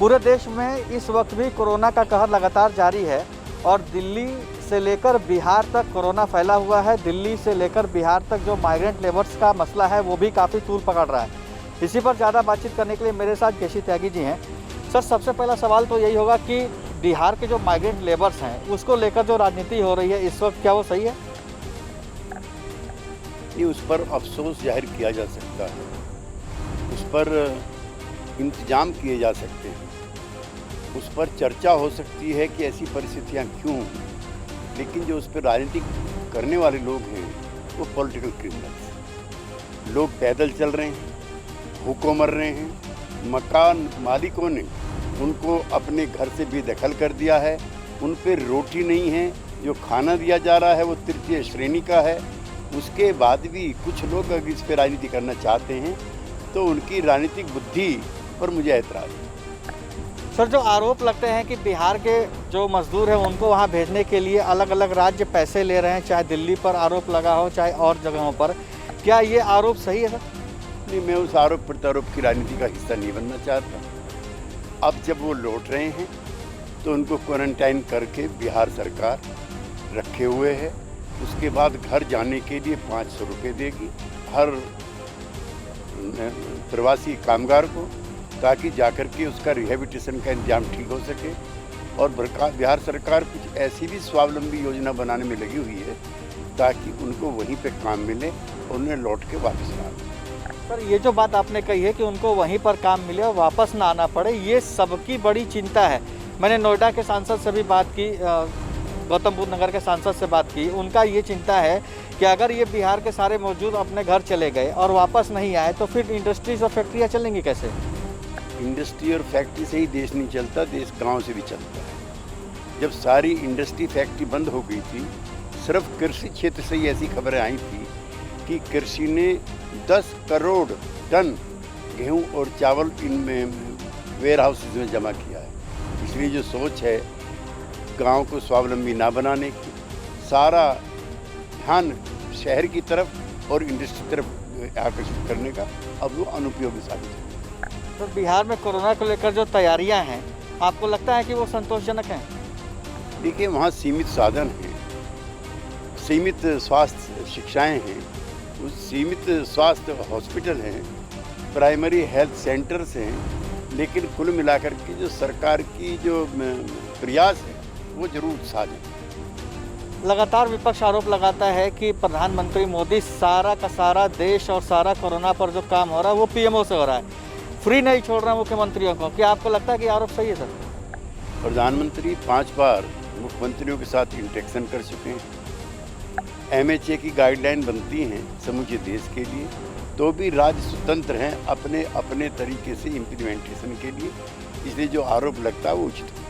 पूरे देश में इस वक्त भी कोरोना का कहर लगातार जारी है और दिल्ली से लेकर बिहार तक कोरोना फैला हुआ है। दिल्ली से लेकर बिहार तक जो माइग्रेंट लेबर्स का मसला है वो भी काफ़ी तूल पकड़ रहा है। इसी पर ज़्यादा बातचीत करने के लिए मेरे साथ केसी त्यागी जी हैं। सर, सबसे पहला सवाल तो यही होगा कि बिहार के जो माइग्रेंट लेबर्स हैं उसको लेकर जो राजनीति हो रही है इस वक्त, क्या वो सही है? ये उस पर अफसोस जाहिर किया जा सकता है, उस पर इंतजाम किए जा सकते हैं, उस पर चर्चा हो सकती है कि ऐसी परिस्थितियां क्यों, लेकिन जो उस पर राजनीति करने वाले लोग हैं वो पॉलिटिकल क्रिमिनल्स। लोग पैदल चल रहे हैं, भूखों मर रहे हैं, मकान मालिकों ने उनको अपने घर से बेदखल कर दिया है, उन पर रोटी नहीं है, जो खाना दिया जा रहा है वो तृतीय श्रेणी का है। उसके बाद भी कुछ लोग अगर इस पर राजनीति करना चाहते हैं तो उनकी राजनीतिक बुद्धि पर मुझे ऐतराज़ है। सर, जो आरोप लगते हैं कि बिहार के जो मजदूर हैं उनको वहाँ भेजने के लिए अलग अलग राज्य पैसे ले रहे हैं, चाहे दिल्ली पर आरोप लगा हो चाहे और जगहों पर, क्या ये आरोप सही है सर? नहीं, मैं उस आरोप प्रत्यारोप की राजनीति का हिस्सा नहीं बनना चाहता। अब जब वो लौट रहे हैं तो उनको क्वारंटाइन करके बिहार सरकार रखे हुए है। उसके बाद घर जाने के लिए 500 रुपये देगी हर प्रवासी कामगार को, ताकि जाकर के उसका रिहेबिलिटेशन का इंतजाम ठीक हो सके। और बिहार सरकार कुछ ऐसी भी स्वावलंबी योजना बनाने में लगी हुई है ताकि उनको वहीं पे काम मिले और उन्हें लौट के वापस ना आए। सर, ये जो बात आपने कही है कि उनको वहीं पर काम मिले और वापस ना आना पड़े, ये सबकी बड़ी चिंता है। मैंने नोएडा के सांसद से भी बात की, गौतम बुद्ध नगर के सांसद से बात की, उनका ये चिंता है कि अगर ये बिहार के सारे मौजूद अपने घर चले गए और वापस नहीं आए तो फिर इंडस्ट्रीज और फैक्ट्रियाँ चलेंगी कैसे? इंडस्ट्री और फैक्ट्री से ही देश नहीं चलता, देश गांव से भी चलता है। जब सारी इंडस्ट्री फैक्ट्री बंद हो गई थी, सिर्फ कृषि क्षेत्र से ही ऐसी खबरें आई थी कि कृषि ने 10 करोड़ टन गेहूं और चावल इनमें वेयर हाउसेज में जमा किया है। इसलिए जो सोच है गांव को स्वावलंबी ना बनाने की, सारा ध्यान शहर की तरफ और इंडस्ट्री की तरफ आकर्षित करने का, अब वो अनुपयोगी साबित है। तो बिहार में कोरोना को लेकर जो तैयारियां हैं, आपको लगता है कि वो संतोषजनक हैं? देखिए, वहाँ सीमित साधन हैं, सीमित स्वास्थ्य शिक्षाएं हैं, उस सीमित स्वास्थ्य हॉस्पिटल हैं, प्राइमरी हेल्थ सेंटर्स हैं, लेकिन कुल मिलाकर के जो सरकार की जो प्रयास है वो जरूर साझा। लगातार विपक्ष आरोप लगाता है कि प्रधानमंत्री मोदी सारा का सारा देश और सारा कोरोना पर जो काम हो रहा है वो पीएमओ से हो रहा है, फ्री नहीं छोड़ रहे हैं मुख्यमंत्रियों को। क्या आपको लगता है कि आरोप सही है सर? प्रधानमंत्री 5 बार मुख्यमंत्रियों के साथ इंटरेक्शन कर चुके हैं। MHA की गाइडलाइन बनती हैं समूचे देश के लिए, तो भी राज्य स्वतंत्र हैं अपने अपने तरीके से इम्प्लीमेंटेशन के लिए। इसलिए जो आरोप लगता है वो उचित है।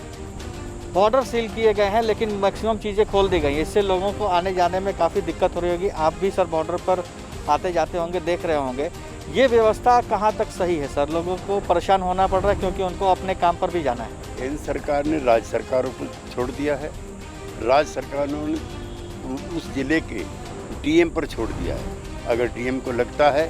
बॉर्डर सील किए गए हैं लेकिन मैक्सिमम चीज़ें खोल दी गई, इससे लोगों को आने जाने में काफ़ी दिक्कत हो रही होगी। आप भी सर बॉर्डर पर आते जाते होंगे, देख रहे होंगे, ये व्यवस्था कहाँ तक सही है सर? लोगों को परेशान होना पड़ रहा है क्योंकि उनको अपने काम पर भी जाना है। केंद्र सरकार ने राज्य सरकारों को छोड़ दिया है, राज्य सरकारों ने उस जिले के DM पर छोड़ दिया है। अगर DM को लगता है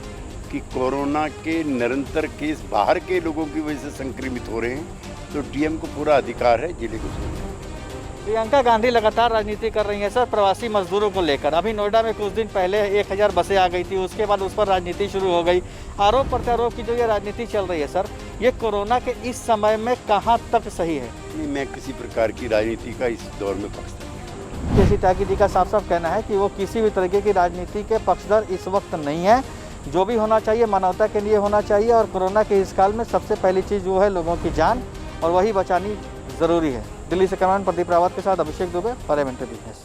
कि कोरोना के निरंतर केस बाहर के लोगों की वजह से संक्रमित हो रहे हैं तो DM को पूरा अधिकार है जिले को छोड़ने। प्रियंका गांधी लगातार राजनीति कर रही हैं सर प्रवासी मजदूरों को लेकर। अभी नोएडा में कुछ दिन पहले 1000 बसें आ गई थी, उसके बाद उस पर राजनीति शुरू हो गई। आरोप प्रत्यारोप की जो ये राजनीति चल रही है सर, ये कोरोना के इस समय में कहाँ तक सही है? नहीं, मैं किसी प्रकार की राजनीति का इस दौर में पक्षधर नहीं। केसी त्यागी जी का साफ साफ कहना है कि वो किसी भी तरीके की राजनीति के पक्षधर इस वक्त नहीं है। जो भी होना चाहिए मानवता के लिए होना चाहिए और कोरोना के इस काल में सबसे पहली चीज़ वो है लोगों की जान, और वही बचानी ज़रूरी है। दिल्ली से कैमरामैन प्रदीप रावत के साथ अभिषेक दुबे, पार्लियामेंट्री बिजनेस।